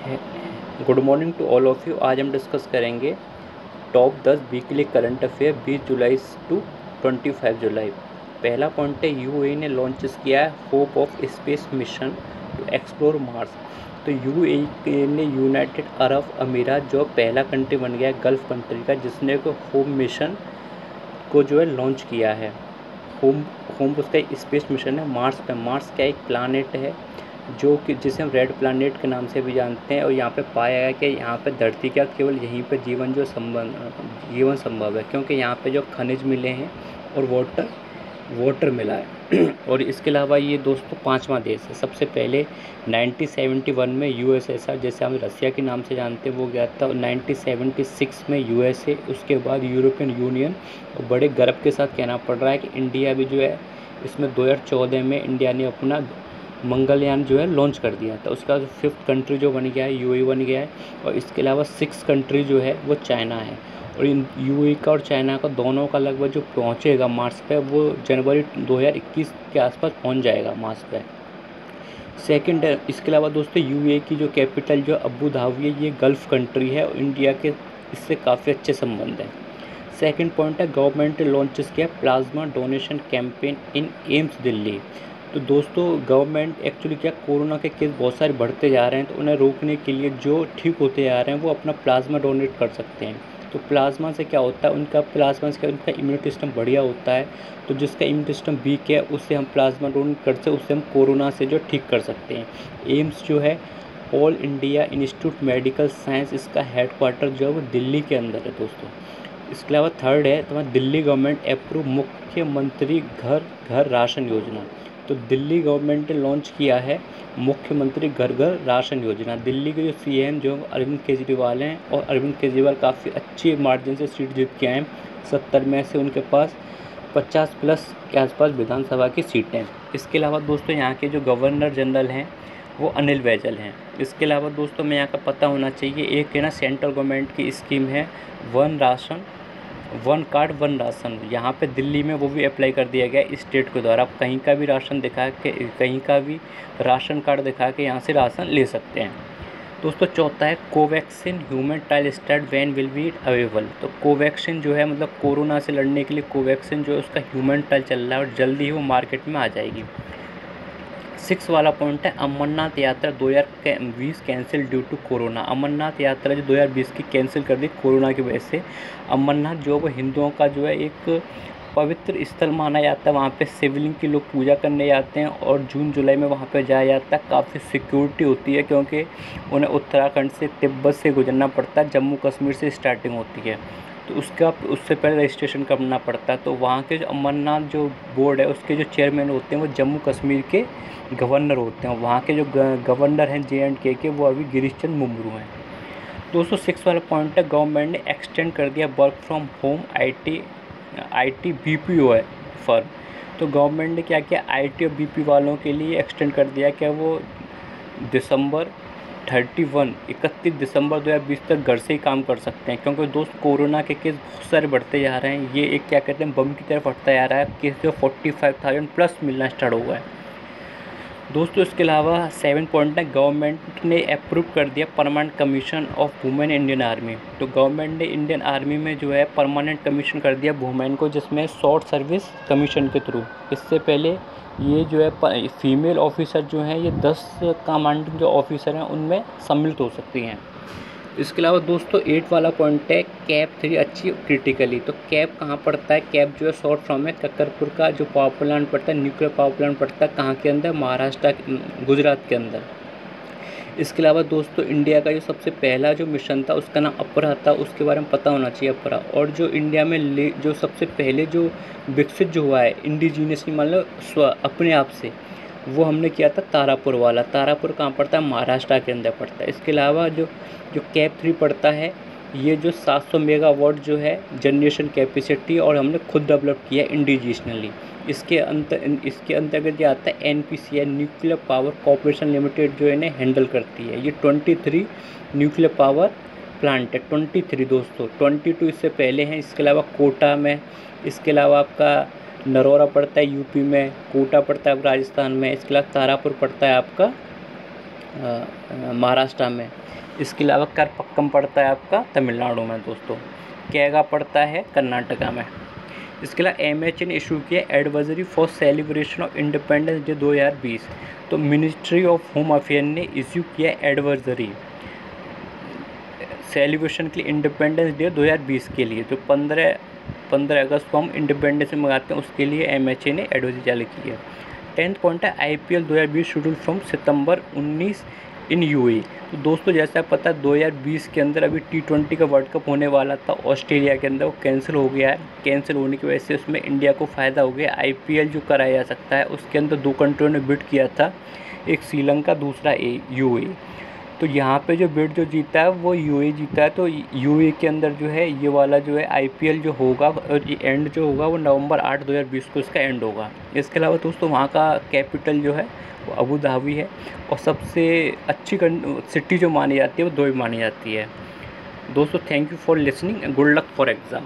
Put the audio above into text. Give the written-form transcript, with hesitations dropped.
है। Good morning to all of you. आज हम डिस्कस करेंगे top 10 weekly current affair 20 July to 25 July. पहला पॉइंट है, यूएई ने लॉन्च किया है hope of space mission to explore Mars. तो यूएई ने यूनाइटेड अरब अमीरात जो पहला कंट्री बन गया है गल्फ कंट्री का, जिसने को होम मिशन को जो है लॉन्च किया है। होम होम उसका एक स्पेस मिशन है मार्स पे। मार्स का एक प्लानेट है जो कि जिसे हम रेड प्लानेट के नाम से भी जानते हैं, और यहाँ पे पाया गया कि यहाँ पे धरती का केवल यहीं पे जीवन संभव है, क्योंकि यहाँ पे जो खनिज मिले हैं और वाटर मिला है। और इसके अलावा ये दोस्तों 5वां देश है। सबसे पहले 1971 में यूएसएसआर, जैसे हम रसिया के नाम से जानते हैं, वो गया था। 1976 में यूएसए, उसके बाद यूरोपियन यूनियन। और बड़े गर्व के साथ कहना पड़ रहा है कि इंडिया भी जो है इसमें 2014 में इंडिया ने अपना मंगलयान जो है लॉन्च कर दिया था। उसका 5th कंट्री जो बन गया है यूएई बन गया है। और इसके अलावा 6th कंट्री जो है वो चाइना है। और इन यूएई का और चाइना का दोनों का लगभग जो पहुंचेगा मार्स पे, वो जनवरी 2021 के आसपास पहुंच जाएगा मार्स पे। सेकंड है, इसके अलावा दोस्तों यूएई की जो कैपिटल जो अबू धाबी है, ये गल्फ कंट्री है और इंडिया के इससे काफ़ी अच्छे संबंध हैं। सेकंड पॉइंट है, गवर्नमेंट ने लॉन्च किया plasma donation campaign in AIIMS Delhi. तो दोस्तों गवर्नमेंट एक्चुअली क्या, कोरोना के केस बहुत सारे बढ़ते जा रहे हैं, तो उन्हें रोकने के लिए जो ठीक होते जा रहे हैं वो अपना प्लाज्मा डोनेट कर सकते हैं। तो प्लाज्मा से क्या होता है, उनका इम्यूनिटी सिस्टम बढ़िया होता है। तो जिसका इम्यूनिटी सिस्टम वीक है उससे हम प्लाज्मा डोनेट करते, उससे हम कोरोना से जो ठीक कर सकते हैं। एम्स जो है all India institute medical science, इसका हेडक्वार्टर जो है वो दिल्ली के अंदर है दोस्तों। इसके अलावा थर्ड है तुम्हारा, दिल्ली गवर्नमेंट अप्रूव मुख्यमंत्री घर घर राशन योजना। तो दिल्ली गवर्नमेंट ने लॉन्च किया है मुख्यमंत्री घर घर राशन योजना। दिल्ली के जो सीएम जो अरविंद केजरीवाल हैं, और अरविंद केजरीवाल काफ़ी अच्छी मार्जिन से सीट जीत के आए हैं। 70 में से उनके पास 50+ के आसपास विधानसभा की सीटें हैं। इसके अलावा दोस्तों यहाँ के जो गवर्नर जनरल हैं वो अनिल बैजल हैं। इसके अलावा दोस्तों में यहाँ का पता होना चाहिए, एक है ना सेंट्रल गवर्नमेंट की स्कीम है वन कार्ड वन राशन। यहाँ पे दिल्ली में वो भी अप्लाई कर दिया गया स्टेट के द्वारा। आप कहीं का भी राशन कार्ड दिखा के यहाँ से राशन ले सकते हैं। दोस्तों चौथा है, Covaxin human trial start when will be available. तो कोवैक्सीन जो है मतलब कोरोना से लड़ने के लिए कोवैक्सीन जो है उसका ह्यूमन ट्रायल चल रहा है और जल्दी ही वो मार्केट में आ जाएगी। 6 वाला पॉइंट है, अमरनाथ यात्रा 2020 cancel due to corona. Amarnath यात्रा जो 2020 की कैंसिल कर दी कोरोना की वजह से। अमरनाथ जो वो हिंदुओं का जो है एक पवित्र स्थल माना जाता है। वहाँ पे शिवलिंग की लोग पूजा करने जाते हैं और जून जुलाई में वहाँ पे जाया जाता है। काफ़ी सिक्योरिटी होती है क्योंकि उन्हें उत्तराखंड से तिब्बत से गुजरना पड़ता है, जम्मू कश्मीर से स्टार्टिंग होती है। तो उससे पहले रजिस्ट्रेशन करना पड़ता है। तो वहाँ के जो अमरनाथ जो बोर्ड है उसके जो चेयरमैन होते हैं वो जम्मू कश्मीर के गवर्नर होते हैं। वहाँ के जो गवर्नर हैं JNK के, वो अभी गिरीश चंद्र मुर्मू हैं। 206 वाला पॉइंट है, गवर्नमेंट ने एक्सटेंड कर दिया work from home IT BPO है फर्म। तो गवर्नमेंट ने क्या किया, IT और BP वालों के लिए एक्सटेंड कर दिया कि वो 31 दिसंबर 2020 तक घर से ही काम कर सकते हैं। क्योंकि दोस्त कोरोना के केस बहुत सारे बढ़ते जा रहे हैं। ये एक क्या कहते हैं बम की तरफ बढ़ता जा रहा है। केस जो 45,000+ मिलना स्टार्ट हो गया है दोस्तों। इसके अलावा 7 पॉइंट है, गवर्नमेंट ने अप्रूव कर दिया permanent commission of women Indian army. तो गवर्नमेंट ने इंडियन आर्मी में जो है परमानेंट कमीशन कर दिया वुमेन को, जिसमें शॉर्ट सर्विस कमीशन के थ्रू। इससे पहले ये जो है फीमेल ऑफिसर जो हैं ये 10 कमांडिंग जो ऑफिसर हैं उनमें सम्मिलित हो सकती हैं। इसके अलावा दोस्तों 8 वाला पॉइंट है, कैप 3 अचीव क्रिटिकली। तो कैप कहाँ पड़ता है, कैप जो है शॉर्ट फॉर्म है कक्करपुर का जो पावर प्लांट पड़ता है, न्यूक्लियर पावर प्लांट पड़ता है कहाँ के अंदर, महाराष्ट्र गुजरात के अंदर। इसके अलावा दोस्तों इंडिया का जो सबसे पहला जो मिशन था उसका नाम अपरा था, उसके बारे में पता होना चाहिए अपरा। और जो इंडिया में जो सबसे पहले जो विकसित जो हुआ है इंडिजीनियसली मतलब अपने आप से, वो हमने किया था तारापुर वाला। तारापुर कहाँ पड़ता है, महाराष्ट्र के अंदर पड़ता है। इसके अलावा जो कैप 3 पड़ता है, ये जो 700 मेगावाट जो है जनरेशन कैपेसिटी और हमने खुद डेवलप किया इंडिजिनली। इसके अंतर्गत जो आता है NPCI nuclear power corporation limited जो इन्हें हैंडल करती है। ये 23 न्यूक्लियर पावर प्लांट है, 23 दोस्तों, 22 इससे पहले हैं। इसके अलावा कोटा में, इसके अलावा आपका नरोरा पड़ता है यूपी में, कोटा पड़ता है राजस्थान में, इसके अलावा तारापुर पड़ता है आपका महाराष्ट्र में। इसके अलावा करपक्कम पड़ता है आपका तमिलनाडु में दोस्तों। कैगा पड़ता है कर्नाटका में। इसके अलावा MH ने इशू किया advisory for celebration of independence day 2020। तो मिनिस्ट्री ऑफ होम अफेयर ने इशू किया एडवाइजरी सेलिब्रेशन के लिए इंडिपेंडेंस डे 2020 के लिए, जो 15 अगस्त को हम इंडिपेंडेंस मनाते हैं, उसके लिए MHA ने एडवाइजरी जारी की है। 10th पॉइंट है IPL 2020 schedule from September 19 in UAE। तो दोस्तों जैसा पता है 2020 के अंदर अभी T20 का वर्ल्ड कप होने वाला था ऑस्ट्रेलिया के अंदर, वो कैंसिल हो गया है। कैंसिल होने की वजह से उसमें इंडिया को फ़ायदा हो गया। IPL जो कराया जा सकता है उसके अंदर 2 कंट्रियों ने बिड किया था, एक श्रीलंका, दूसरा UAE। तो यहाँ पे जो बिड जो जीता है वो UAE जीता है। तो UAE के अंदर जो है ये वाला जो है IPL जो होगा और ये एंड जो होगा वो नवंबर 8 2020 को इसका एंड होगा। इसके अलावा दोस्तों वहाँ का कैपिटल जो है वो अबू धाबी है और सबसे अच्छी सिटी जो मानी जाती है वो दुबई मानी जाती है। दोस्तों thank you for listening, good luck for exam.